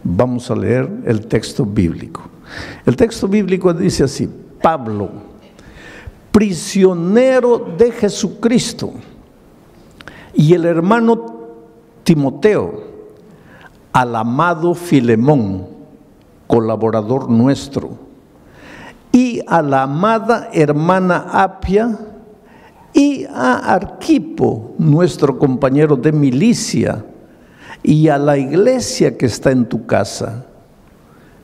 Vamos a leer el texto bíblico. El texto bíblico dice así: Pablo, prisionero de Jesucristo, y el hermano Timoteo, al amado Filemón, colaborador nuestro, y a la amada hermana Apia, y a Arquipo, nuestro compañero de milicia, y a la iglesia que está en tu casa.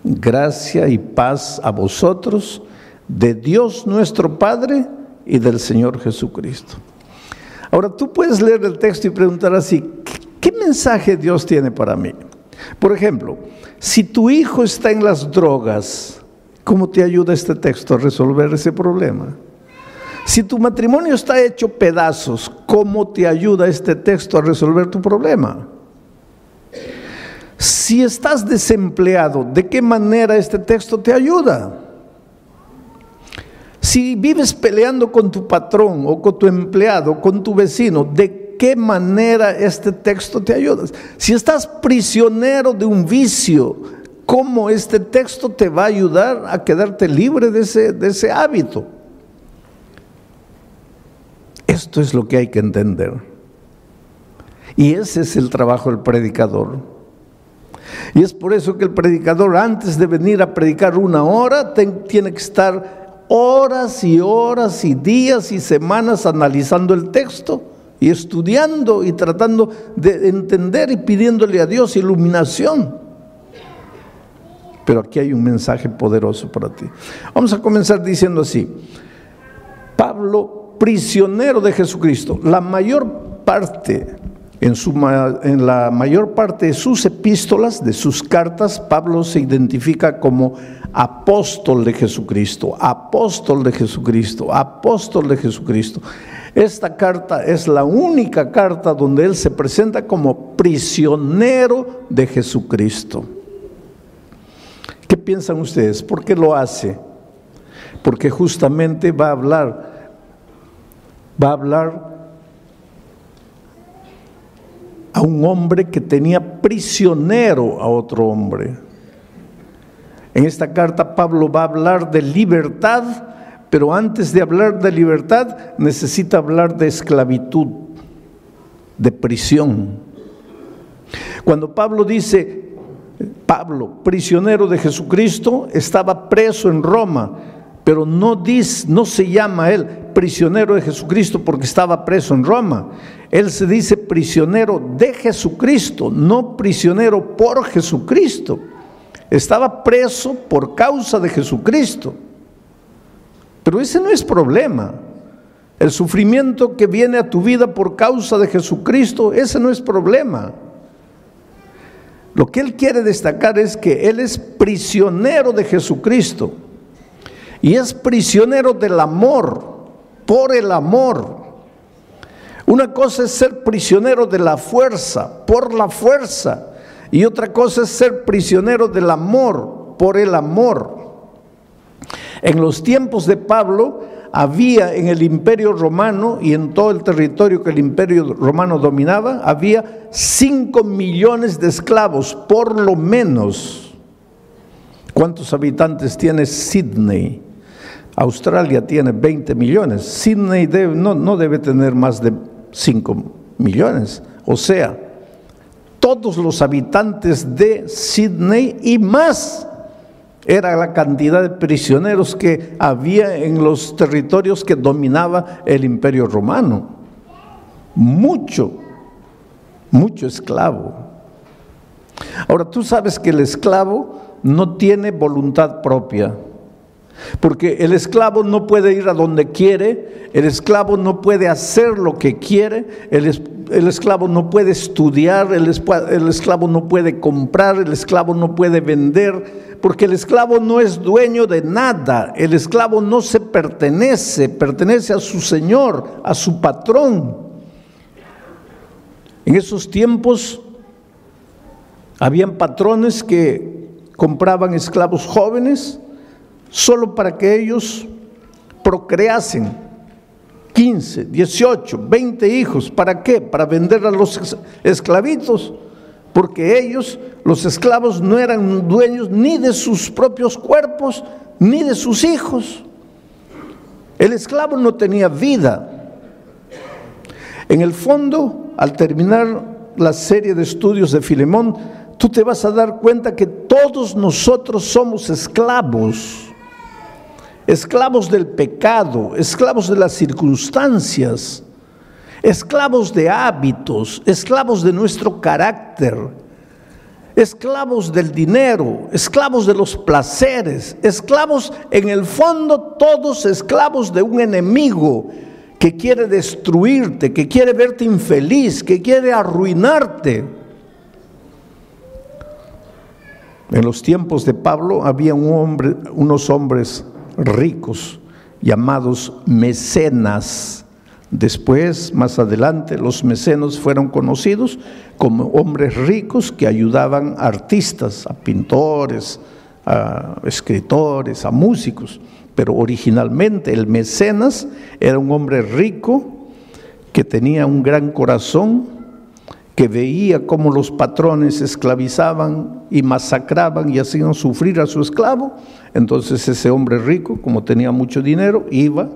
Gracia y paz a vosotros, de Dios nuestro Padre y del Señor Jesucristo. Ahora tú puedes leer el texto y preguntar así: ¿qué mensaje Dios tiene para mí? Por ejemplo, si tu hijo está en las drogas, ¿cómo te ayuda este texto a resolver ese problema? Si tu matrimonio está hecho pedazos, ¿cómo te ayuda este texto a resolver tu problema? Si estás desempleado, ¿de qué manera este texto te ayuda? Si vives peleando con tu patrón o con tu empleado, con tu vecino, ¿de qué manera este texto te ayuda? Si estás prisionero de un vicio, ¿cómo este texto te va a ayudar a quedarte libre de ese hábito? Esto es lo que hay que entender. Y ese es el trabajo del predicador. Y es por eso que el predicador, antes de venir a predicar una hora, tiene que estar horas y horas y días y semanas analizando el texto y estudiando y tratando de entender y pidiéndole a Dios iluminación. Pero aquí hay un mensaje poderoso para ti. Vamos a comenzar diciendo así: Pablo, prisionero de Jesucristo. La mayor parte, en la mayor parte de sus epístolas, de sus cartas, Pablo se identifica como apóstol de Jesucristo, apóstol de Jesucristo, apóstol de Jesucristo. Esta carta es la única carta donde él se presenta como prisionero de Jesucristo. ¿Qué piensan ustedes? ¿Por qué lo hace? Porque justamente va a hablar a un hombre que tenía prisionero a otro hombre. En esta carta Pablo va a hablar de libertad, pero antes de hablar de libertad necesita hablar de esclavitud, de prisión. Cuando Pablo dice, Pablo, prisionero de Jesucristo, estaba preso en Roma, pero no se llama él prisionero de Jesucristo porque estaba preso en Roma. Él se dice prisionero de Jesucristo, no prisionero por Jesucristo. Estaba preso por causa de Jesucristo. Pero ese no es problema. El sufrimiento que viene a tu vida por causa de Jesucristo, ese no es problema. Lo que él quiere destacar es que él es prisionero de Jesucristo. Y es prisionero del amor, por el amor. Una cosa es ser prisionero de la fuerza, por la fuerza. Y otra cosa es ser prisionero del amor, por el amor. En los tiempos de Pablo había en el Imperio Romano y en todo el territorio que el Imperio Romano dominaba, había 5 millones de esclavos, por lo menos. ¿Cuántos habitantes tiene Sydney? Australia tiene 20 millones. Sydney no debe tener más de 5 millones. O sea, todos los habitantes de Sydney y más era la cantidad de prisioneros que había en los territorios que dominaba el Imperio Romano. Mucho esclavo. Ahora, tú sabes que el esclavo no tiene voluntad propia. Porque el esclavo no puede ir a donde quiere, el esclavo no puede hacer lo que quiere, el esclavo no puede estudiar, el esclavo no puede comprar, el esclavo no puede vender, porque el esclavo no es dueño de nada, el esclavo no se pertenece a su señor, a su patrón. En esos tiempos habían patrones que compraban esclavos jóvenes solo para que ellos procreasen 15, 18, 20 hijos. ¿Para qué? Para vender a los esclavitos. porque ellos, los esclavos, no eran dueños ni de sus propios cuerpos, ni de sus hijos. El esclavo no tenía vida. En el fondo, al terminar la serie de estudios de Filemón, tú te vas a dar cuenta que todos nosotros somos esclavos. Esclavos del pecado, esclavos de las circunstancias, esclavos de hábitos, esclavos de nuestro carácter, esclavos del dinero, esclavos de los placeres, esclavos, en el fondo, todos esclavos de un enemigo que quiere destruirte, que quiere verte infeliz, que quiere arruinarte. En los tiempos de Pablo había unos hombres ricos llamados mecenas. Después, más adelante, los mecenas fueron conocidos como hombres ricos que ayudaban a artistas, a pintores, a escritores, a músicos. Pero originalmente el mecenas era un hombre rico que tenía un gran corazón, que veía cómo los patrones esclavizaban y masacraban y hacían sufrir a su esclavo. Entonces ese hombre rico, como tenía mucho dinero, iba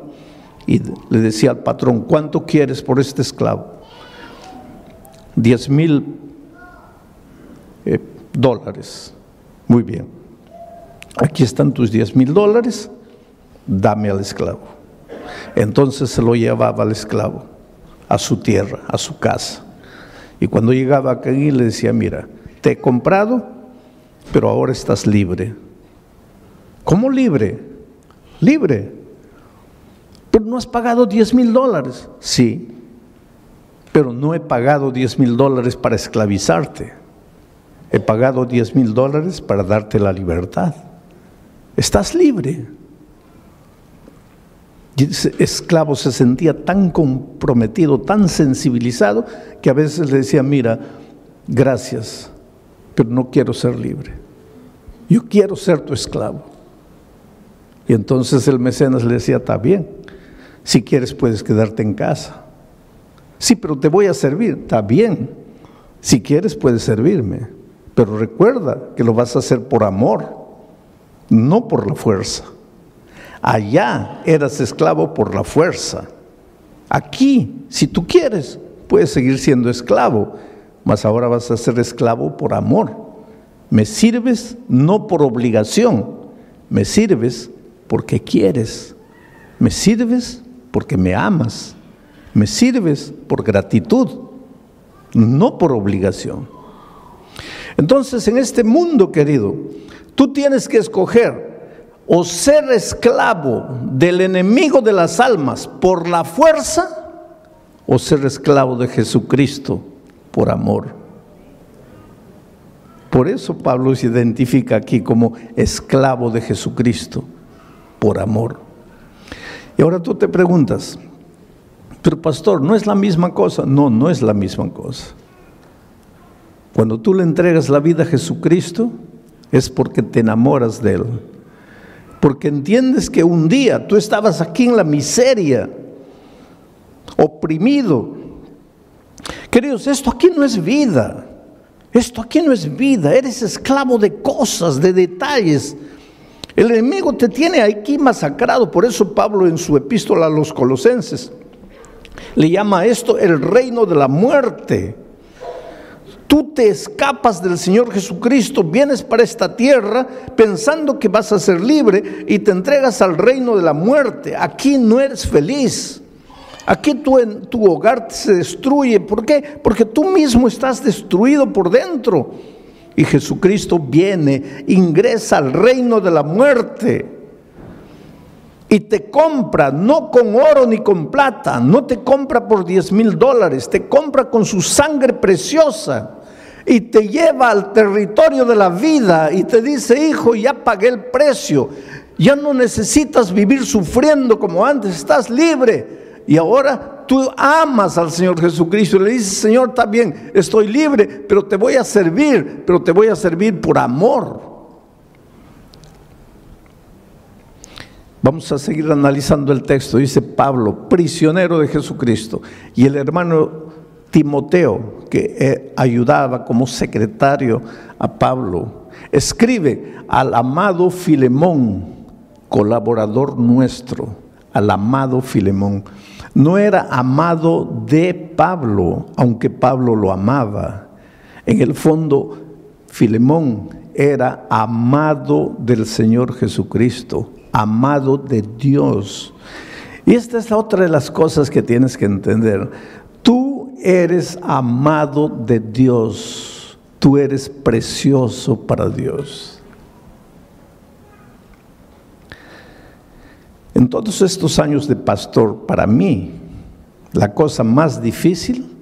y le decía al patrón: ¿cuánto quieres por este esclavo? 10,000 dólares. Muy bien, aquí están tus 10,000 dólares, dame al esclavo. Entonces se lo llevaba al esclavo a su tierra, a su casa. Y cuando llegaba aquí le decía: mira, te he comprado, pero ahora estás libre. ¿Cómo libre? Libre. Pero no has pagado 10,000 dólares. Sí, pero no he pagado 10,000 dólares para esclavizarte. He pagado 10,000 dólares para darte la libertad. Estás libre. Y ese esclavo se sentía tan comprometido, tan sensibilizado, que a veces le decía: mira, gracias, pero no quiero ser libre. Yo quiero ser tu esclavo. Y entonces el mecenas le decía: está bien, si quieres puedes quedarte en casa. Sí, pero te voy a servir. Está bien, si quieres puedes servirme, pero recuerda que lo vas a hacer por amor, no por la fuerza. Allá eras esclavo por la fuerza. Aquí, si tú quieres, puedes seguir siendo esclavo, mas ahora vas a ser esclavo por amor. Me sirves no por obligación, me sirves porque quieres, me sirves porque me amas, me sirves por gratitud, no por obligación. Entonces, en este mundo, querido, tú tienes que escoger: o ser esclavo del enemigo de las almas por la fuerza, o ser esclavo de Jesucristo por amor. Por eso Pablo se identifica aquí como esclavo de Jesucristo por amor. Y ahora tú te preguntas: pero pastor, ¿no es la misma cosa? No, no es la misma cosa. Cuando tú le entregas la vida a Jesucristo, es porque te enamoras de Él. Porque entiendes que un día tú estabas aquí en la miseria, oprimido. Queridos, esto aquí no es vida. Esto aquí no es vida. Eres esclavo de cosas, de detalles. El enemigo te tiene aquí masacrado. Por eso Pablo, en su epístola a los Colosenses, le llama a esto el reino de la muerte. Tú te escapas del Señor Jesucristo, vienes para esta tierra pensando que vas a ser libre y te entregas al reino de la muerte. Aquí no eres feliz. Aquí tu hogar se destruye. ¿Por qué? Porque tú mismo estás destruido por dentro. Y Jesucristo viene, ingresa al reino de la muerte y te compra, no con oro ni con plata, no te compra por 10,000 dólares, te compra con su sangre preciosa y te lleva al territorio de la vida y te dice: hijo, ya pagué el precio, ya no necesitas vivir sufriendo como antes, estás libre. Y ahora tú amas al Señor Jesucristo y le dices: Señor, está bien, estoy libre, pero te voy a servir, pero te voy a servir por amor. Vamos a seguir analizando el texto. Dice Pablo, prisionero de Jesucristo. Y el hermano Timoteo, que ayudaba como secretario a Pablo, escribe al amado Filemón, colaborador nuestro, al amado Filemón. No era amado de Pablo, aunque Pablo lo amaba. En el fondo, Filemón era amado del Señor Jesucristo, amado de Dios. Y esta es otra de las cosas que tienes que entender. Tú eres amado de Dios, tú eres precioso para Dios. En todos estos años de pastor, para mí, la cosa más difícil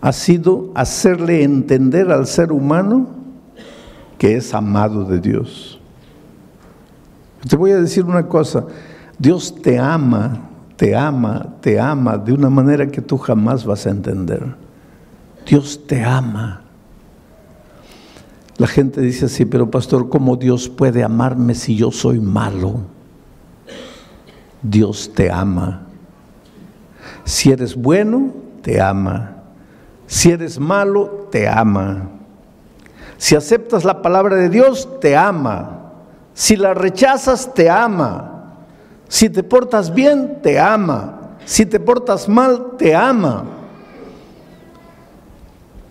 ha sido hacerle entender al ser humano que es amado de Dios. Te voy a decir una cosa, Dios te ama de una manera que tú jamás vas a entender. Dios te ama. La gente dice así, pero pastor, ¿cómo Dios puede amarme si yo soy malo? Dios te ama. Si eres bueno, te ama. Si eres malo, te ama. Si aceptas la palabra de Dios, te ama. Si la rechazas, te ama. Si te portas bien, te ama. Si te portas mal, te ama.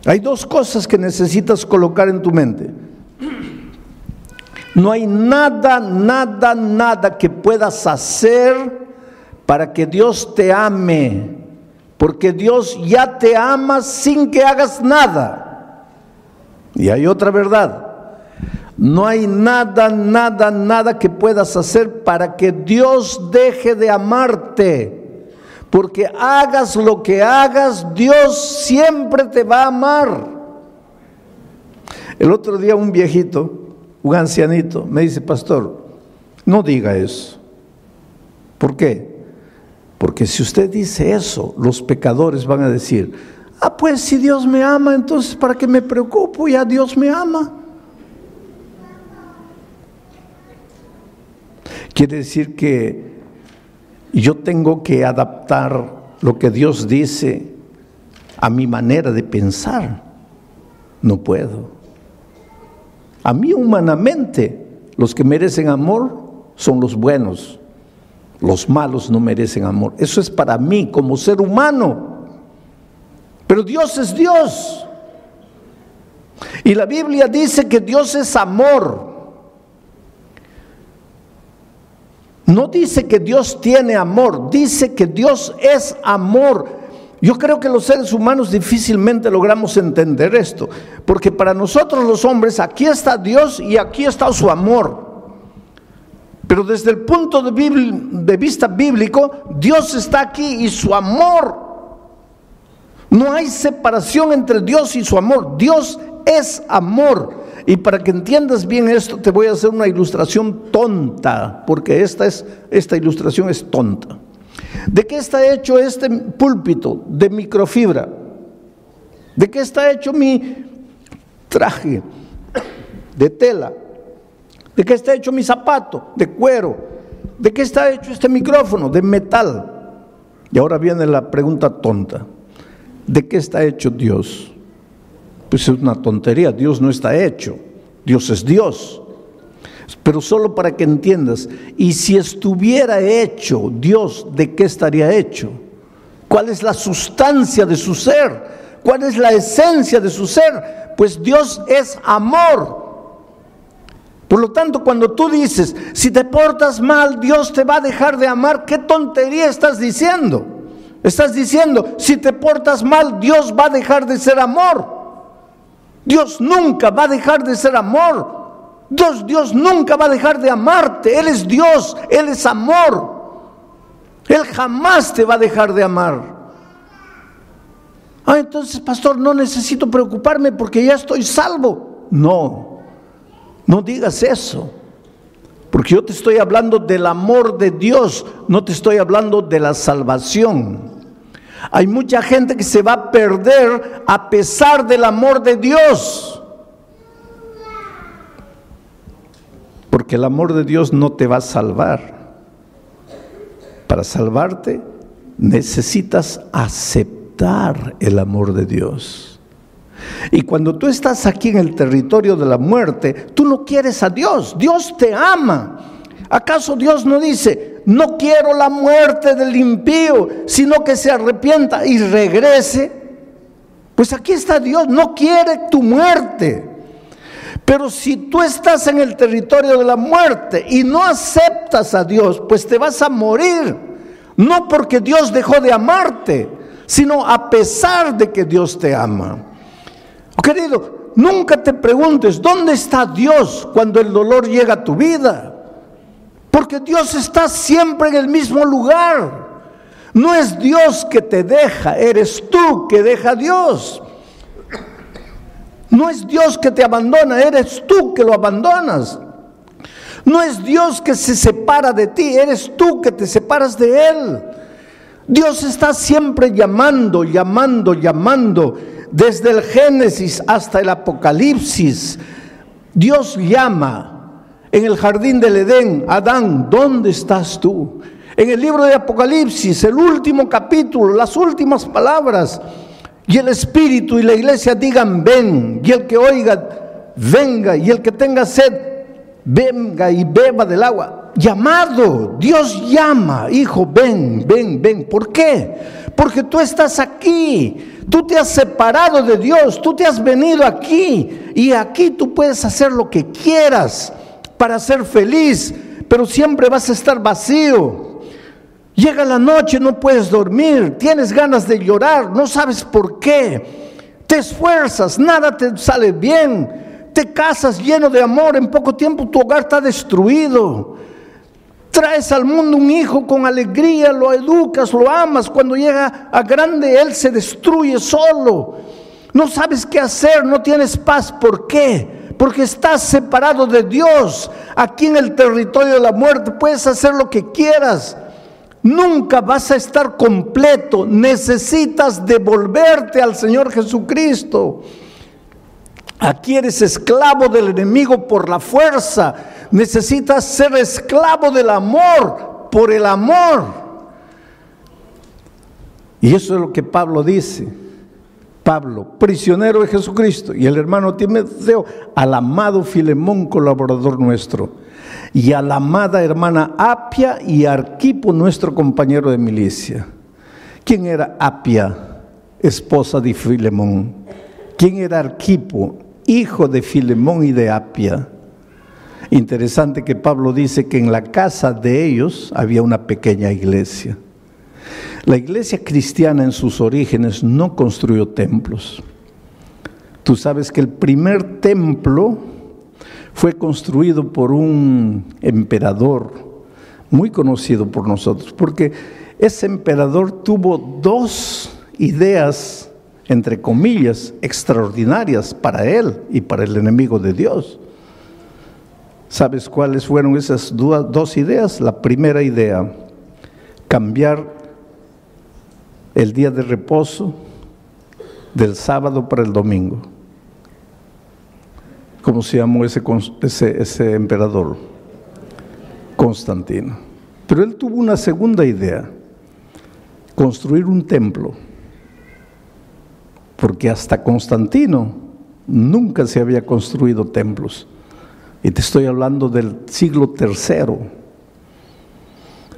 Hay dos cosas que necesitas colocar en tu mente. No hay nada que puedas hacer para que Dios te ame, porque Dios ya te ama sin que hagas nada. Y hay otra verdad. No hay nada que puedas hacer para que Dios deje de amarte, porque hagas lo que hagas, Dios siempre te va a amar. El otro día un viejito, un ancianito, me dice, pastor, no diga eso. ¿Por qué? Porque si usted dice eso, los pecadores van a decir, pues si Dios me ama, entonces ¿para qué me preocupo? Ya Dios me ama. Quiere decir que yo tengo que adaptar lo que Dios dice a mi manera de pensar. No puedo. A mí humanamente, los que merecen amor son los buenos. Los malos no merecen amor. Eso es para mí como ser humano. Pero Dios es Dios. Y la Biblia dice que Dios es amor. No dice que Dios tiene amor, dice que Dios es amor. Yo creo que los seres humanos difícilmente logramos entender esto, porque para nosotros los hombres, aquí está Dios y aquí está su amor. Pero desde el punto de vista bíblico, Dios está aquí y su amor. No hay separación entre Dios y su amor. Dios es amor. Y para que entiendas bien esto, te voy a hacer una ilustración tonta, porque esta ilustración es tonta. ¿De qué está hecho este púlpito? De microfibra. ¿De qué está hecho mi traje? De tela. ¿De qué está hecho mi zapato? De cuero. ¿De qué está hecho este micrófono? De metal. Y ahora viene la pregunta tonta. ¿De qué está hecho Dios? Pues es una tontería, Dios no está hecho, Dios es Dios. Pero solo para que entiendas, y si estuviera hecho Dios, ¿de qué estaría hecho? ¿Cuál es la sustancia de su ser? ¿Cuál es la esencia de su ser? Pues Dios es amor. Por lo tanto, cuando tú dices, si te portas mal, Dios te va a dejar de amar, ¿qué tontería estás diciendo? Estás diciendo, si te portas mal, Dios va a dejar de ser amor. Dios nunca va a dejar de ser amor. Dios nunca va a dejar de amarte. Él es Dios, Él es amor. Él jamás te va a dejar de amar. Entonces, pastor, no necesito preocuparme porque ya estoy salvo. No digas eso. Porque yo te estoy hablando del amor de Dios, no te estoy hablando de la salvación. Hay mucha gente que se va a perder a pesar del amor de Dios. Porque el amor de Dios no te va a salvar. Para salvarte necesitas aceptar experimentar el amor de Dios. Y cuando tú estás aquí en el territorio de la muerte, tú no quieres a Dios. Dios te ama. ¿Acaso Dios no dice, no quiero la muerte del impío, sino que se arrepienta y regrese? Pues aquí está Dios, no quiere tu muerte. Pero si tú estás en el territorio de la muerte y no aceptas a Dios, pues te vas a morir. No porque Dios dejó de amarte, sino a pesar de que Dios te ama. Querido, nunca te preguntes, ¿dónde está Dios cuando el dolor llega a tu vida? Porque Dios está siempre en el mismo lugar. No es Dios que te deja, eres tú que deja a Dios. No es Dios que te abandona, eres tú que lo abandonas. No es Dios que se separa de ti, eres tú que te separas de Él. Dios está siempre llamando, llamando, llamando. Desde el Génesis hasta el Apocalipsis, Dios llama. En el jardín del Edén, Adán, ¿dónde estás tú? En el libro de Apocalipsis, el último capítulo, las últimas palabras, y el Espíritu y la iglesia digan, ven, y el que oiga, venga, y el que tenga sed, venga y beba del agua. Llamado, Dios llama, hijo, ven, ven, ven. ¿Por qué? Porque tú estás aquí, tú te has separado de Dios, tú te has venido aquí, y aquí tú puedes hacer lo que quieras para ser feliz, pero siempre vas a estar vacío. Llega la noche, no puedes dormir, tienes ganas de llorar, no sabes por qué. Te esfuerzas, nada te sale bien. Te casas lleno de amor, en poco tiempo tu hogar está destruido. Traes al mundo un hijo con alegría, lo educas, lo amas. Cuando llega a grande, él se destruye solo. No sabes qué hacer, no tienes paz. ¿Por qué? Porque estás separado de Dios. Aquí en el territorio de la muerte puedes hacer lo que quieras. Nunca vas a estar completo. Necesitas devolverte al Señor Jesucristo. Aquí eres esclavo del enemigo por la fuerza. Necesitas ser esclavo del amor por el amor. Y eso es lo que Pablo dice. Pablo, prisionero de Jesucristo, y el hermano Timoteo, al amado Filemón, colaborador nuestro, y a la amada hermana Apia y Arquipo, nuestro compañero de milicia. ¿Quién era Apia, esposa de Filemón? ¿Quién era Arquipo, hijo de Filemón y de Apia? Interesante que Pablo dice que en la casa de ellos había una pequeña iglesia. La iglesia cristiana en sus orígenes no construyó templos. Tú sabes que el primer templo fue construido por un emperador muy conocido por nosotros, porque ese emperador tuvo dos ideas, entre comillas, extraordinarias para él y para el enemigo de Dios. ¿Sabes cuáles fueron esas dos ideas? La primera idea, cambiar el día de reposo del sábado para el domingo. ¿Cómo se llamó ese emperador? Constantino. Pero él tuvo una segunda idea, construir un templo, porque hasta Constantino nunca se había construido templos. Y te estoy hablando del siglo III.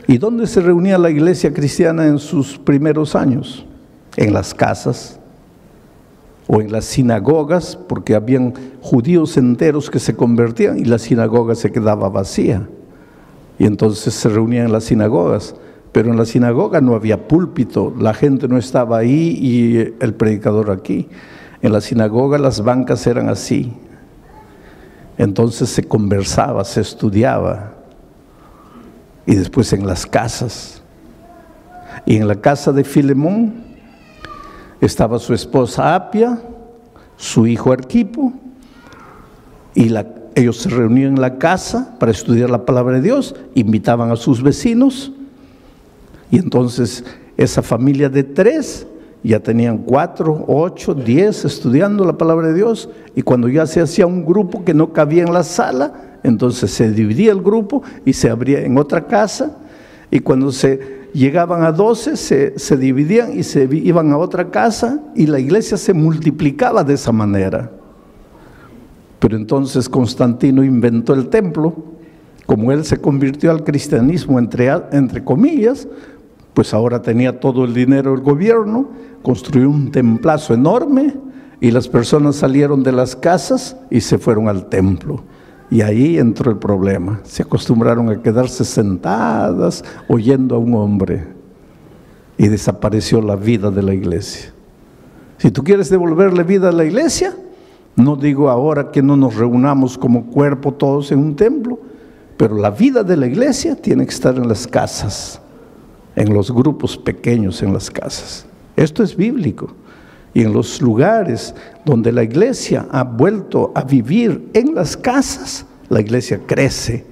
¿Y dónde se reunía la iglesia cristiana en sus primeros años? En las casas o en las sinagogas, porque habían judíos enteros que se convertían y la sinagoga se quedaba vacía. Y entonces se reunían en las sinagogas, pero en la sinagoga no había púlpito, la gente no estaba ahí y el predicador aquí. En la sinagoga las bancas eran así. Entonces se conversaba, se estudiaba. Y después en las casas. Y en la casa de Filemón estaba su esposa Apia, su hijo Arquipo, y ellos se reunían en la casa para estudiar la palabra de Dios, invitaban a sus vecinos, y entonces esa familia de 3 ya tenían 4, 8, 10 estudiando la palabra de Dios, y cuando ya se hacía un grupo que no cabía en la sala, entonces se dividía el grupo y se abría en otra casa, y cuando se llegaban a 12, se dividían y se iban a otra casa, y la iglesia se multiplicaba de esa manera. Pero entonces Constantino inventó el templo. Como él se convirtió al cristianismo, entre comillas, pues ahora tenía todo el dinero del gobierno, construyó un templazo enorme, y las personas salieron de las casas y se fueron al templo. Y ahí entró el problema. Se acostumbraron a quedarse sentadas oyendo a un hombre, y desapareció la vida de la iglesia. Si tú quieres devolverle vida a la iglesia, no digo ahora que no nos reunamos como cuerpo todos en un templo, pero la vida de la iglesia tiene que estar en las casas, en los grupos pequeños en las casas. Esto es bíblico. Y en los lugares donde la iglesia ha vuelto a vivir en las casas, la iglesia crece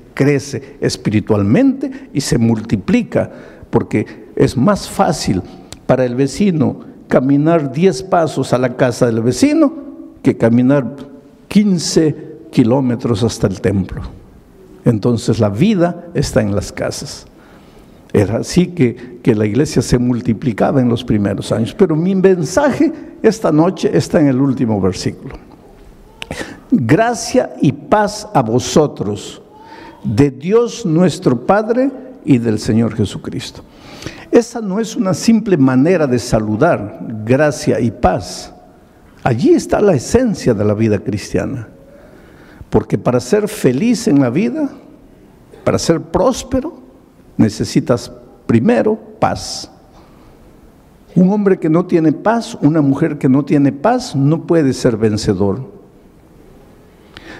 espiritualmente y se multiplica, porque es más fácil para el vecino caminar 10 pasos a la casa del vecino que caminar 15 kilómetros hasta el templo. Entonces la vida está en las casas. Era así que la iglesia se multiplicaba en los primeros años. Pero mi mensaje esta noche está en el último versículo. Gracia y paz a vosotros, de Dios nuestro Padre y del Señor Jesucristo. Esa no es una simple manera de saludar, gracia y paz. Allí está la esencia de la vida cristiana. Porque para ser feliz en la vida, para ser próspero, necesitas primero paz. Un hombre que no tiene paz, una mujer que no tiene paz, no puede ser vencedor.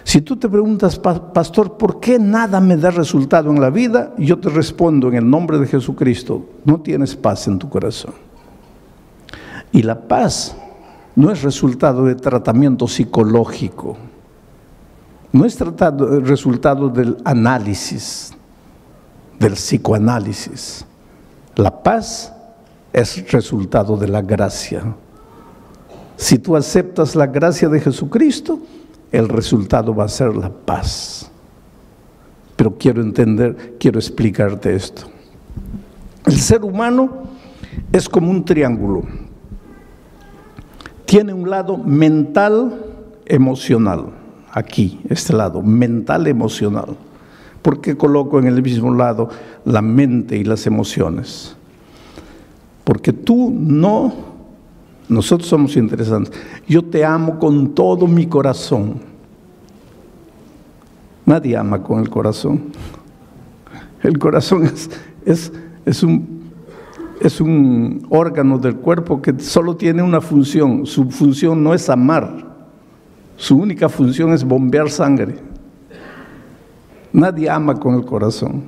Si tú te preguntas, pastor, ¿por qué nada me da resultado en la vida? Yo te respondo en el nombre de Jesucristo: no tienes paz en tu corazón. Y la paz no es resultado de tratamiento psicológico, no es resultado del análisis, del psicoanálisis. La paz es resultado de la gracia. Si tú aceptas la gracia de Jesucristo, el resultado va a ser la paz. Pero quiero explicarte esto. El ser humano es como un triángulo. Tiene un lado mental, emocional. Aquí, este lado, mental, emocional. ¿Por qué coloco en el mismo lado la mente y las emociones? Porque nosotros somos interesantes. Yo te amo con todo mi corazón. Nadie ama con el corazón. El corazón es un órgano del cuerpo que solo tiene una función. Su función no es amar. Su única función es bombear sangre. Nadie ama con el corazón.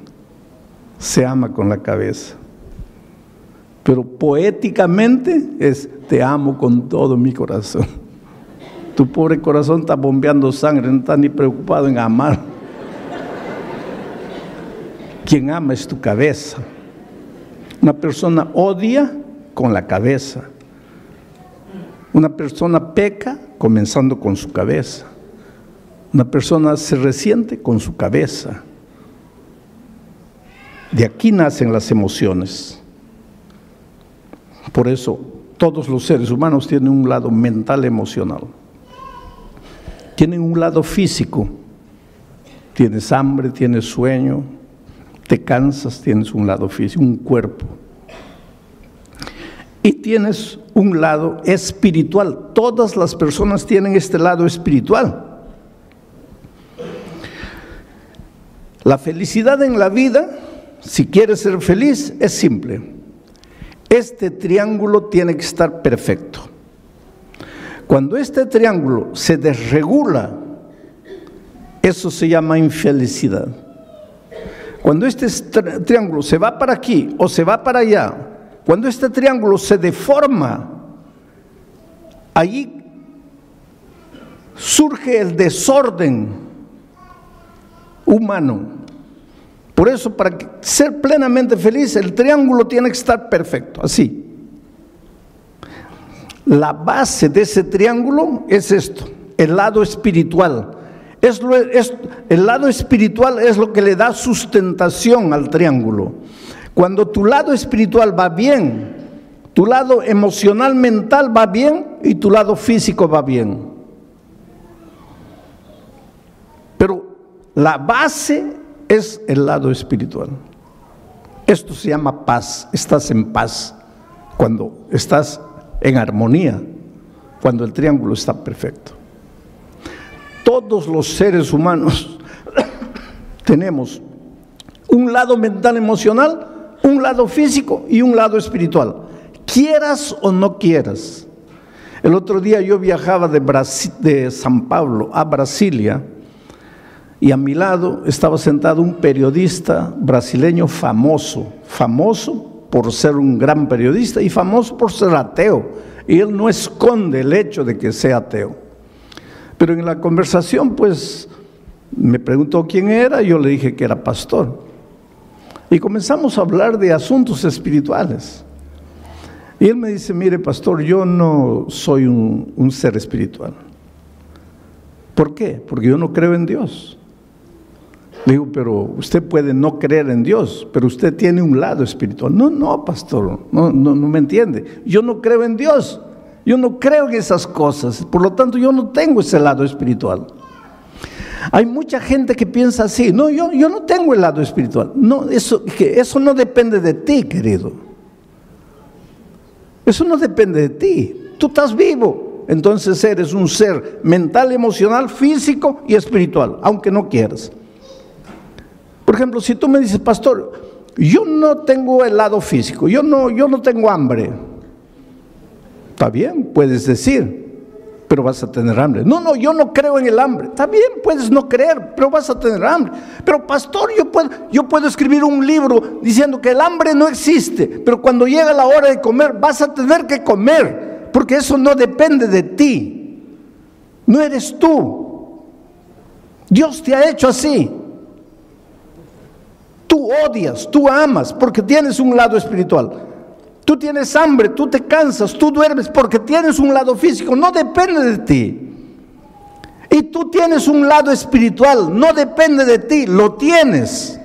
Se ama con la cabeza. Pero poéticamente es: te amo con todo mi corazón. Tu pobre corazón está bombeando sangre, no está ni preocupado en amar. Quien ama es tu cabeza. Una persona odia con la cabeza. Una persona peca comenzando con su cabeza. Una persona se resiente con su cabeza. De aquí nacen las emociones. Por eso todos los seres humanos tienen un lado mental, emocional. Tienen un lado físico. Tienes hambre, tienes sueño, te cansas, tienes un lado físico, un cuerpo. Y tienes un lado espiritual. Todas las personas tienen este lado espiritual. La felicidad en la vida, si quieres ser feliz, es simple. Este triángulo tiene que estar perfecto. Cuando este triángulo se desregula, eso se llama infelicidad. Cuando este triángulo se va para aquí o se va para allá, cuando este triángulo se deforma, allí surge el desorden humano. Por eso, para ser plenamente feliz, el triángulo tiene que estar perfecto, así. La base de ese triángulo es esto, el lado espiritual. El lado espiritual es lo que le da sustentación al triángulo. Cuando tu lado espiritual va bien, tu lado emocional, mental va bien y tu lado físico va bien. Pero la base es el lado espiritual. Esto se llama paz. Estás en paz cuando estás en armonía, cuando el triángulo está perfecto. Todos los seres humanos tenemos un lado mental emocional, un lado físico y un lado espiritual, quieras o no quieras. El otro día yo viajaba de San Pablo a Brasilia y a mi lado estaba sentado un periodista brasileño famoso por ser un gran periodista y famoso por ser ateo, y él no esconde el hecho de que sea ateo. Pero en la conversación pues me preguntó quién era, y yo le dije que era pastor. Y comenzamos a hablar de asuntos espirituales. Y él me dice, mire pastor, yo no soy un ser espiritual. ¿Por qué? Porque yo no creo en Dios. Le digo, pero usted puede no creer en Dios, pero usted tiene un lado espiritual. No, pastor, no me entiende. Yo no creo en Dios, yo no creo en esas cosas, por lo tanto yo no tengo ese lado espiritual. Hay mucha gente que piensa así, no, yo no tengo el lado espiritual. No, eso no depende de ti, querido. Eso no depende de ti. Tú estás vivo, entonces eres un ser mental, emocional, físico y espiritual, aunque no quieras. Por ejemplo, si tú me dices, pastor, yo no tengo el lado físico, yo no tengo hambre. Está bien, puedes decir, pero vas a tener hambre. No, yo no creo en el hambre. Está bien, puedes no creer, pero vas a tener hambre. Pero pastor, yo puedo escribir un libro diciendo que el hambre no existe, pero cuando llega la hora de comer, vas a tener que comer, porque eso no depende de ti. No eres tú. Dios te ha hecho así. Tú odias, tú amas, porque tienes un lado espiritual. Tú tienes hambre, tú te cansas, tú duermes, porque tienes un lado físico, no depende de ti. Y tú tienes un lado espiritual, no depende de ti, lo tienes.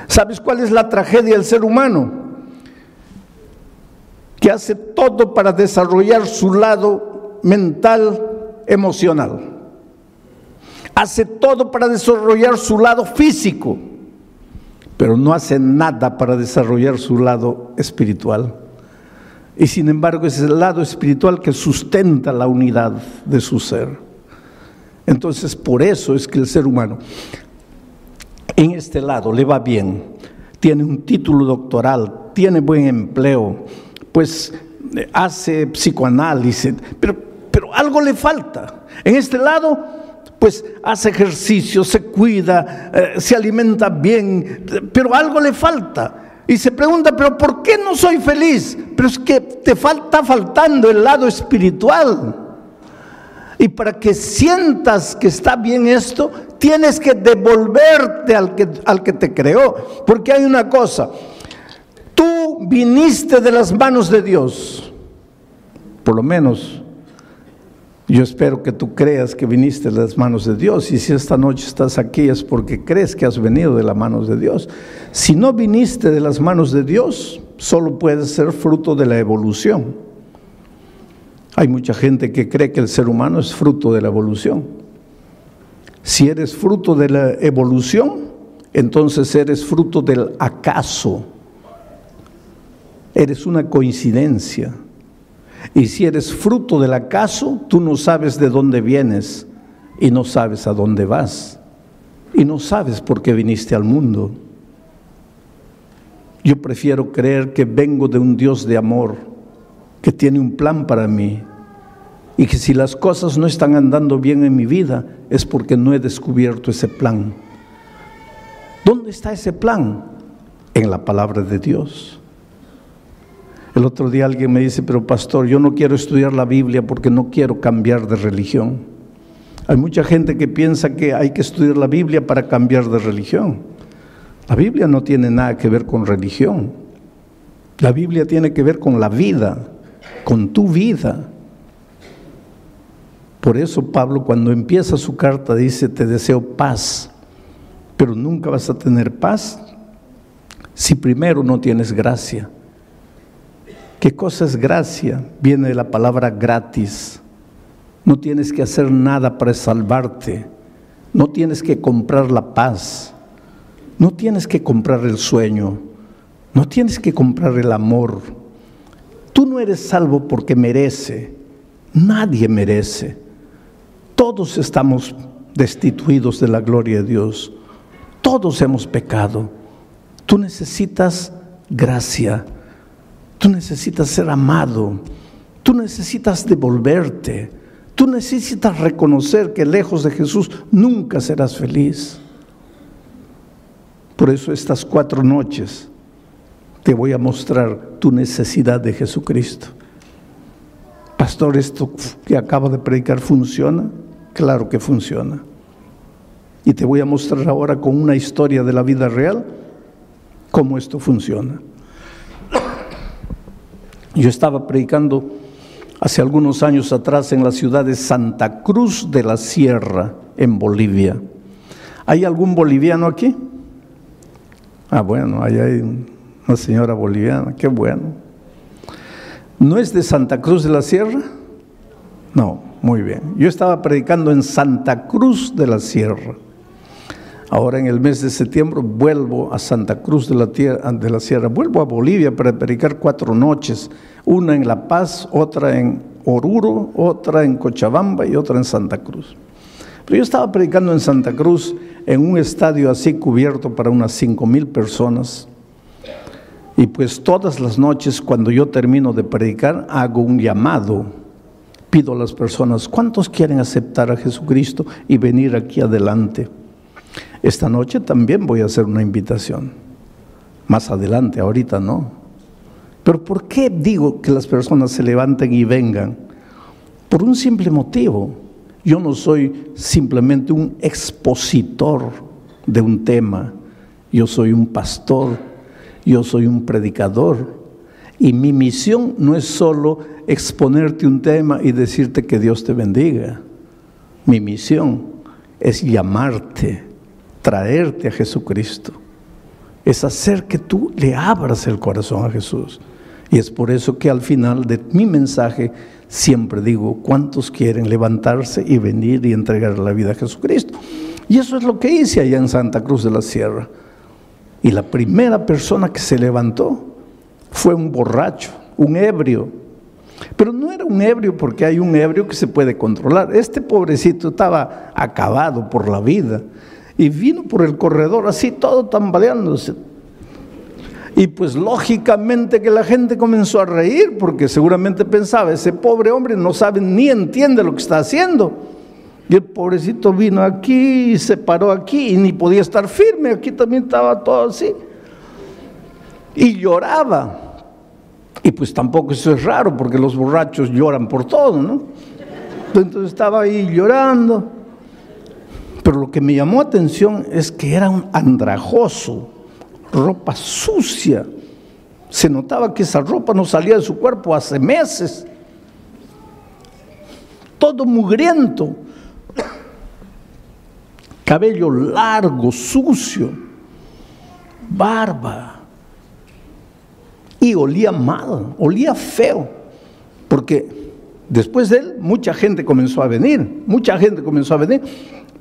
¿Sabes cuál es la tragedia del ser humano? Que hace todo para desarrollar su lado mental, emocional. Hace todo para desarrollar su lado físico, pero no hace nada para desarrollar su lado espiritual. Y sin embargo es el lado espiritual que sustenta la unidad de su ser. Entonces por eso es que el ser humano en este lado le va bien, tiene un título doctoral, tiene buen empleo, pues hace psicoanálisis, pero algo le falta. En este lado pues hace ejercicio, se cuida, se alimenta bien, pero algo le falta. Y se pregunta, pero ¿por qué no soy feliz? Pero es que te está faltando el lado espiritual. Y para que sientas que está bien esto, tienes que devolverte al que te creó. Porque hay una cosa, tú viniste de las manos de Dios, por lo menos. Yo espero que tú creas que viniste de las manos de Dios, y si esta noche estás aquí es porque crees que has venido de las manos de Dios. Si no viniste de las manos de Dios, solo puedes ser fruto de la evolución. Hay mucha gente que cree que el ser humano es fruto de la evolución. Si eres fruto de la evolución, entonces eres fruto del acaso. Eres una coincidencia. Y si eres fruto del acaso, tú no sabes de dónde vienes y no sabes a dónde vas y no sabes por qué viniste al mundo. Yo prefiero creer que vengo de un Dios de amor, que tiene un plan para mí, y que si las cosas no están andando bien en mi vida es porque no he descubierto ese plan. ¿Dónde está ese plan? En la palabra de Dios. El otro día alguien me dice, pero pastor, yo no quiero estudiar la Biblia porque no quiero cambiar de religión. Hay mucha gente que piensa que hay que estudiar la Biblia para cambiar de religión. La Biblia no tiene nada que ver con religión. La Biblia tiene que ver con la vida, con tu vida. Por eso Pablo, cuando empieza su carta, dice, te deseo paz, pero nunca vas a tener paz si primero no tienes gracia? ¿Qué cosa es gracia? Viene de la palabra gratis. No tienes que hacer nada para salvarte. No tienes que comprar la paz. No tienes que comprar el sueño. No tienes que comprar el amor. Tú no eres salvo porque merece. Nadie merece. Todos estamos destituidos de la gloria de Dios. Todos hemos pecado. Tú necesitas gracia. Tú necesitas ser amado. Tú necesitas devolverte. Tú necesitas reconocer que lejos de Jesús nunca serás feliz. Por eso estas 4 noches te voy a mostrar tu necesidad de Jesucristo. Pastor, ¿esto que acabo de predicar funciona? Claro que funciona. Y te voy a mostrar ahora con una historia de la vida real cómo esto funciona. Yo estaba predicando hace algunos años atrás en la ciudad de Santa Cruz de la Sierra, en Bolivia. ¿Hay algún boliviano aquí? Ah, bueno, ahí hay una señora boliviana, qué bueno. ¿No es de Santa Cruz de la Sierra? No, muy bien. Yo estaba predicando en Santa Cruz de la Sierra. Ahora en el mes de septiembre vuelvo a Santa Cruz de la Sierra, vuelvo a Bolivia para predicar 4 noches, una en La Paz, otra en Oruro, otra en Cochabamba y otra en Santa Cruz. Pero yo estaba predicando en Santa Cruz en un estadio así cubierto para unas 5,000 personas. Y pues todas las noches cuando yo termino de predicar hago un llamado, pido a las personas, ¿cuántos quieren aceptar a Jesucristo y venir aquí adelante? Esta noche también voy a hacer una invitación, más adelante, ahorita no. Pero ¿por qué digo que las personas se levanten y vengan? Por un simple motivo. Yo no soy simplemente un expositor de un tema, yo soy un pastor, yo soy un predicador. Y mi misión no es solo exponerte un tema y decirte que Dios te bendiga. Mi misión es llamarte, traerte a Jesucristo, es hacer que tú le abras el corazón a Jesús. Y es por eso que al final de mi mensaje siempre digo, ¿cuántos quieren levantarse y venir y entregar la vida a Jesucristo? Y eso es lo que hice allá en Santa Cruz de la Sierra. Y la primera persona que se levantó fue un borracho, un ebrio. Pero no era un ebrio porque hay un ebrio que se puede controlar. Este pobrecito estaba acabado por la vida. Y vino por el corredor así, todo tambaleándose. Y pues lógicamente que la gente comenzó a reír, porque seguramente pensaba, ese pobre hombre no sabe ni entiende lo que está haciendo. Y el pobrecito vino aquí y se paró aquí y ni podía estar firme, aquí también estaba todo así. Y lloraba. Y pues tampoco eso es raro, porque los borrachos lloran por todo, ¿no? Entonces estaba ahí llorando. Pero lo que me llamó atención es que era un andrajoso, ropa sucia. Se notaba que esa ropa no salía de su cuerpo hace meses. Todo mugriento. Cabello largo, sucio. Barba. Y olía mal, olía feo. Porque después de él, mucha gente comenzó a venir.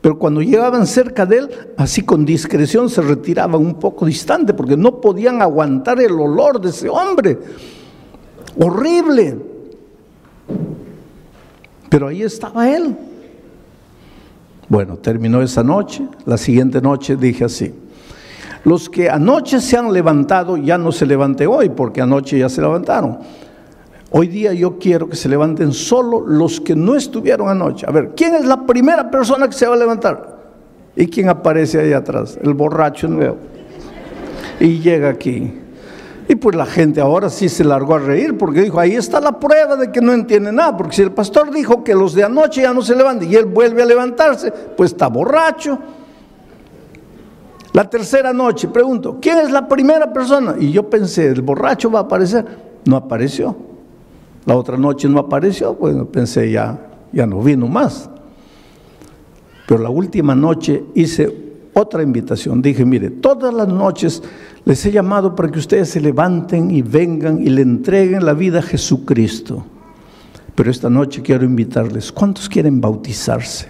Pero cuando llegaban cerca de él, así con discreción se retiraban un poco distante, porque no podían aguantar el olor de ese hombre. Horrible. Pero ahí estaba él. Bueno, terminó esa noche. La siguiente noche dije así: los que anoche se han levantado, ya no se levanten hoy, porque anoche ya se levantaron. Hoy día yo quiero que se levanten solo los que no estuvieron anoche. A ver, ¿quién es la primera persona que se va a levantar? ¿Y quién aparece ahí atrás? El borracho nuevo. Y llega aquí. Y pues la gente ahora sí se largó a reír, porque dijo, ahí está la prueba de que no entiende nada. Porque si el pastor dijo que los de anoche ya no se levantan y él vuelve a levantarse, pues está borracho. La tercera noche, pregunto, ¿quién es la primera persona? Y yo pensé, el borracho va a aparecer. No apareció. La otra noche no apareció, bueno, pensé ya no vino más. Pero la última noche hice otra invitación. Dije, mire, todas las noches les he llamado para que ustedes se levanten y vengan y le entreguen la vida a Jesucristo. Pero esta noche quiero invitarles, ¿cuántos quieren bautizarse?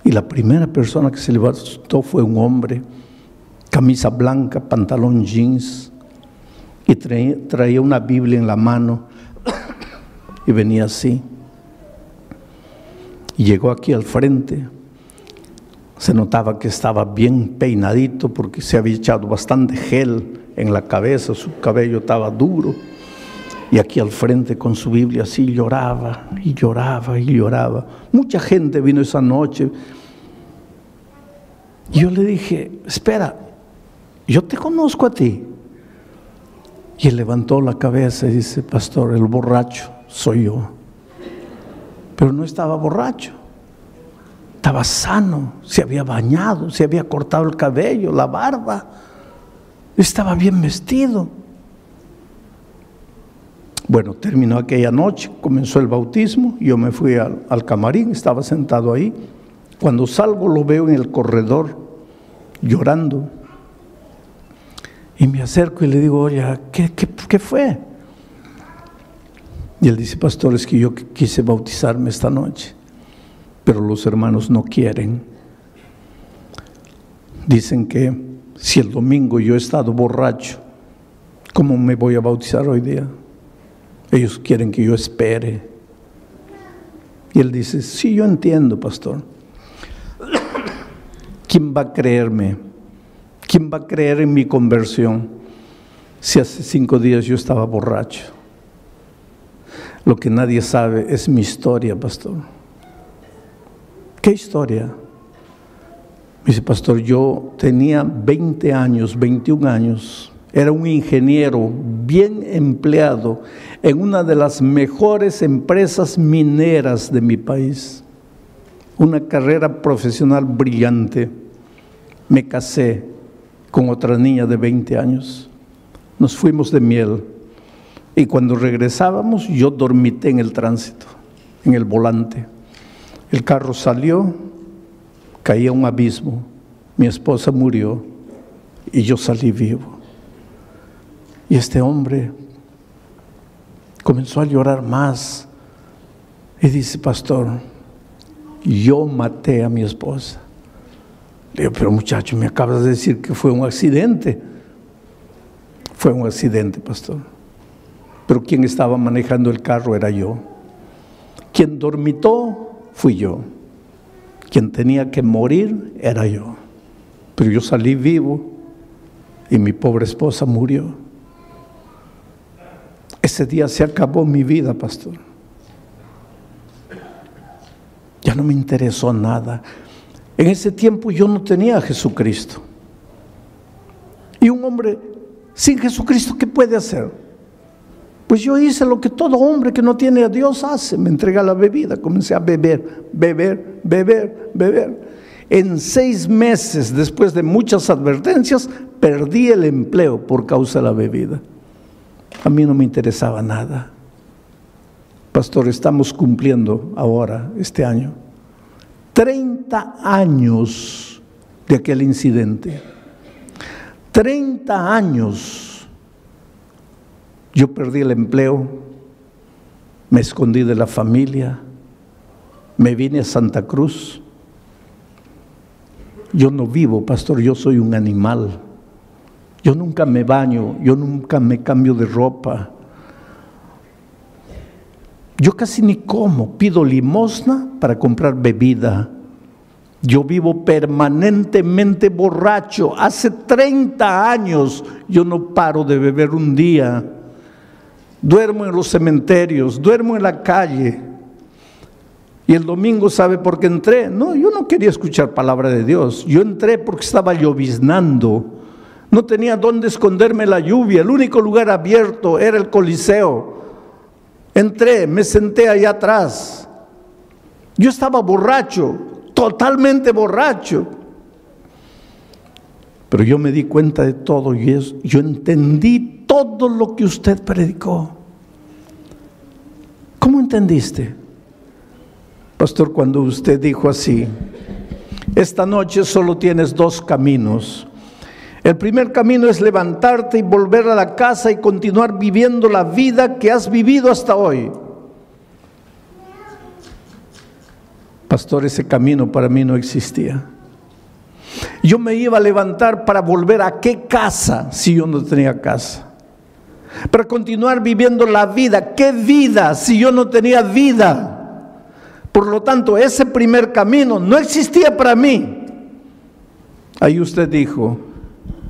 Y la primera persona que se levantó fue un hombre, camisa blanca, pantalón jeans, y traía una Biblia en la mano, y venía así. Y llegó aquí al frente. Se notaba que estaba bien peinadito porque se había echado bastante gel en la cabeza, su cabello estaba duro. Y aquí al frente con su Biblia así lloraba y lloraba y lloraba. Mucha gente vino esa noche. Y yo le dije, espera, yo te conozco a ti. Y él levantó la cabeza y dice, pastor, el borracho soy yo. Pero no estaba borracho. Estaba sano, se había bañado, se había cortado el cabello, la barba. Estaba bien vestido. Bueno, terminó aquella noche, comenzó el bautismo, yo me fui al camarín, estaba sentado ahí. Cuando salgo lo veo en el corredor, llorando. Y me acerco y le digo, oye, ¿qué fue? Y él dice, pastor, es que yo quise bautizarme esta noche, pero los hermanos no quieren. Dicen que si el domingo yo he estado borracho, ¿cómo me voy a bautizar hoy día? Ellos quieren que yo espere. Y él dice, sí, yo entiendo, pastor. ¿Quién va a creerme? ¿Quién va a creer en mi conversión si hace 5 días yo estaba borracho? Lo que nadie sabe es mi historia, pastor. ¿Qué historia? Me dice, pastor, yo tenía 20 años, 21 años. Era un ingeniero bien empleado en una de las mejores empresas mineras de mi país. Una carrera profesional brillante. Me casé con otra niña de 20 años. Nos fuimos de miel. Y cuando regresábamos, yo dormité en el tránsito, en el volante. El carro salió, caí a un abismo. Mi esposa murió y yo salí vivo. Y este hombre comenzó a llorar más y dice, pastor, yo maté a mi esposa. Le digo, pero muchacho, me acabas de decir que fue un accidente. Fue un accidente, pastor. Pero quien estaba manejando el carro era yo. Quien dormitó fui yo. Quien tenía que morir era yo. Pero yo salí vivo y mi pobre esposa murió. Ese día se acabó mi vida, pastor. Ya no me interesó nada. En ese tiempo yo no tenía a Jesucristo. Y un hombre sin Jesucristo, ¿qué puede hacer? Pues yo hice lo que todo hombre que no tiene a Dios hace. Me entregué a la bebida, comencé a beber. En 6 meses, después de muchas advertencias, perdí el empleo por causa de la bebida. A mí no me interesaba nada. Pastor, estamos cumpliendo ahora, este año, 30 años de aquel incidente. 30 años. Yo perdí el empleo, me escondí de la familia, me vine a Santa Cruz. Yo no vivo, pastor, yo soy un animal. Yo nunca me baño, yo nunca me cambio de ropa. Yo casi ni como, pido limosna para comprar bebida. Yo vivo permanentemente borracho. Hace 30 años yo no paro de beber un día. Duermo en los cementerios, duermo en la calle. Y el domingo, ¿sabe por qué entré? No, yo no quería escuchar palabra de Dios. Yo entré porque estaba lloviznando. No tenía dónde esconderme la lluvia. El único lugar abierto era el Coliseo. Entré, me senté allá atrás. Yo estaba borracho, totalmente borracho. Pero yo me di cuenta de todo y yo entendí todo lo que usted predicó. ¿Cómo entendiste? Pastor, cuando usted dijo así, Esta noche solo tienes dos caminos. El primer camino es levantarte y volver a la casa y continuar viviendo la vida que has vivido hasta hoy. Pastor, ese camino para mí no existía. Yo me iba a levantar para volver a qué casa si yo no tenía casa. Para continuar viviendo la vida. ¿Qué vida si yo no tenía vida? Por lo tanto, ese primer camino no existía para mí. Ahí usted dijo,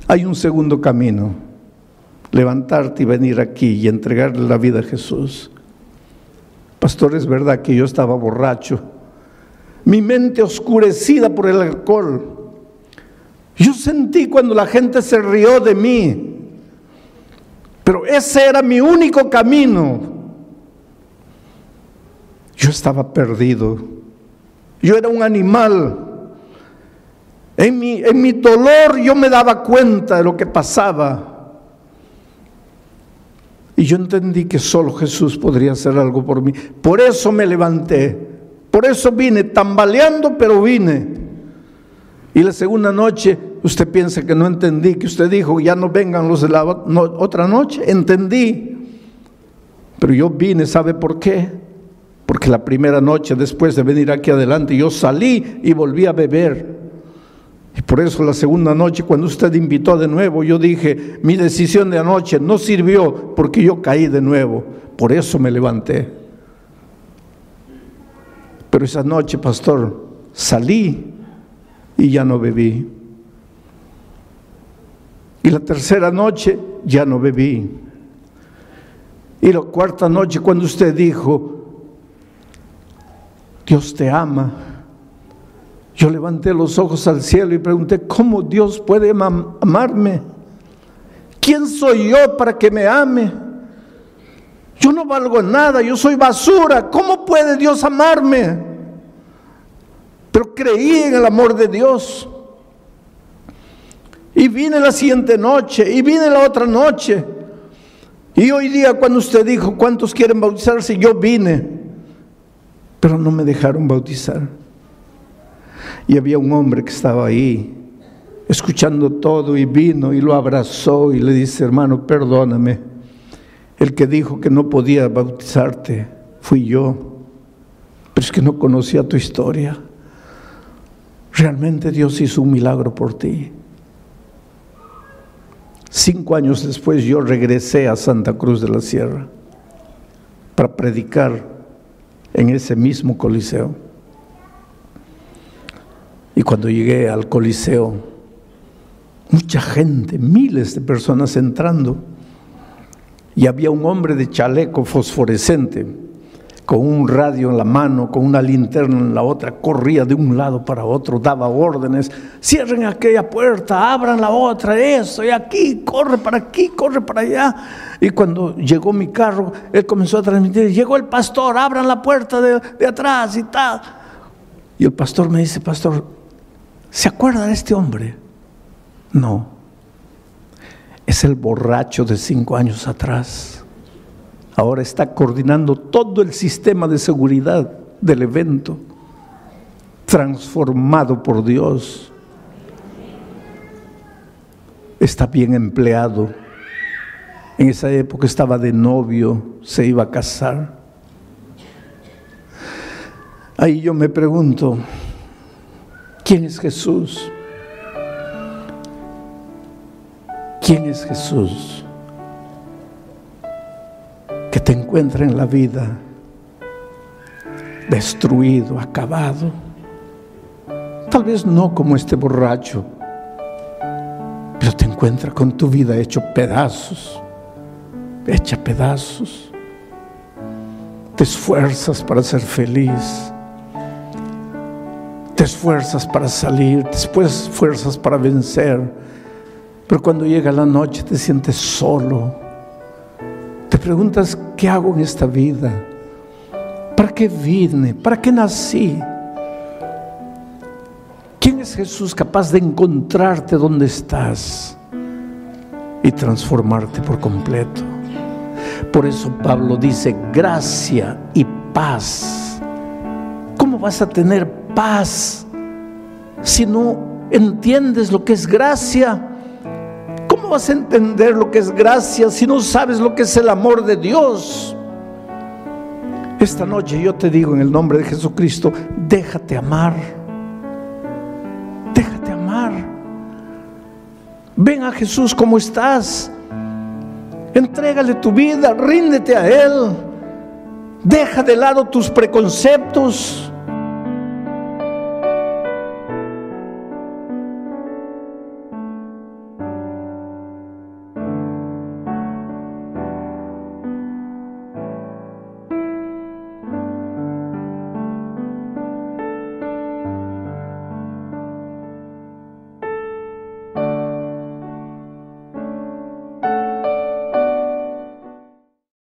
hay un segundo camino. Levantarte y venir aquí y entregarle la vida a Jesús. Pastor, es verdad que yo estaba borracho. Mi mente oscurecida por el alcohol. Yo sentí cuando la gente se rió de mí. Pero ese era mi único camino. Yo estaba perdido. Yo era un animal. En mi dolor yo me daba cuenta de lo que pasaba. Y yo entendí que solo Jesús podría hacer algo por mí. Por eso me levanté. Por eso vine, tambaleando, pero vine. Y la segunda noche, usted piensa que no entendí, que usted dijo, ya no vengan los de la otra noche. Entendí. Pero yo vine, ¿sabe por qué? Porque la primera noche, después de venir aquí adelante, yo salí y volví a beber. Y por eso la segunda noche, cuando usted invitó de nuevo, yo dije, mi decisión de anoche no sirvió porque yo caí de nuevo. Por eso me levanté. Pero esa noche, pastor, salí y ya no bebí. Y la tercera noche ya no bebí. Y la cuarta noche, cuando usted dijo, Dios te ama, yo levanté los ojos al cielo y pregunté, ¿cómo Dios puede amarme? ¿Quién soy yo para que me ame? Yo no valgo nada, yo soy basura. ¿Cómo puede Dios amarme? Pero creí en el amor de Dios. Y vine la siguiente noche, y vine la otra noche. Y hoy día cuando usted dijo, ¿cuántos quieren bautizarse? Yo vine, pero no me dejaron bautizar. Y había un hombre que estaba ahí, escuchando todo, y vino y lo abrazó y le dice, hermano, perdóname. El que dijo que no podía bautizarte fui yo, pero es que no conocía tu historia. Realmente Dios hizo un milagro por ti. 5 años después yo regresé a Santa Cruz de la Sierra para predicar en ese mismo coliseo. Y cuando llegué al coliseo, mucha gente, miles de personas entrando, y había un hombre de chaleco fosforescente, con un radio en la mano, con una linterna en la otra, corría de un lado para otro, daba órdenes, cierren aquella puerta, abran la otra, eso, y aquí, corre para allá. Y cuando llegó mi carro, él comenzó a transmitir, llegó el pastor, abran la puerta de atrás y tal. Y el pastor me dice, pastor, ¿se acuerda de este hombre? No, es el borracho de 5 años atrás. Ahora está coordinando todo el sistema de seguridad del evento, transformado por Dios. Está bien empleado. En esa época estaba de novio, se iba a casar. Ahí yo me pregunto, ¿quién es Jesús? ¿Quién es Jesús? Que te encuentra en la vida destruido, acabado. Tal vez no como este borracho, pero te encuentra con tu vida hecha pedazos. Te esfuerzas para ser feliz, te esfuerzas para salir, te esfuerzas para vencer, pero cuando llega la noche te sientes solo. Te preguntas, ¿qué hago en esta vida? ¿Para qué vine? ¿Para qué nací? ¿Quién es Jesús capaz de encontrarte donde estás y transformarte por completo? Por eso Pablo dice, gracia y paz. ¿Cómo vas a tener paz si no entiendes lo que es gracia? ¿Cómo vas a entender lo que es gracia si no sabes lo que es el amor de Dios? Esta noche yo te digo en el nombre de Jesucristo, déjate amar. Déjate amar. Ven a Jesús como estás. Entrégale tu vida, ríndete a Él. Deja de lado tus preconceptos.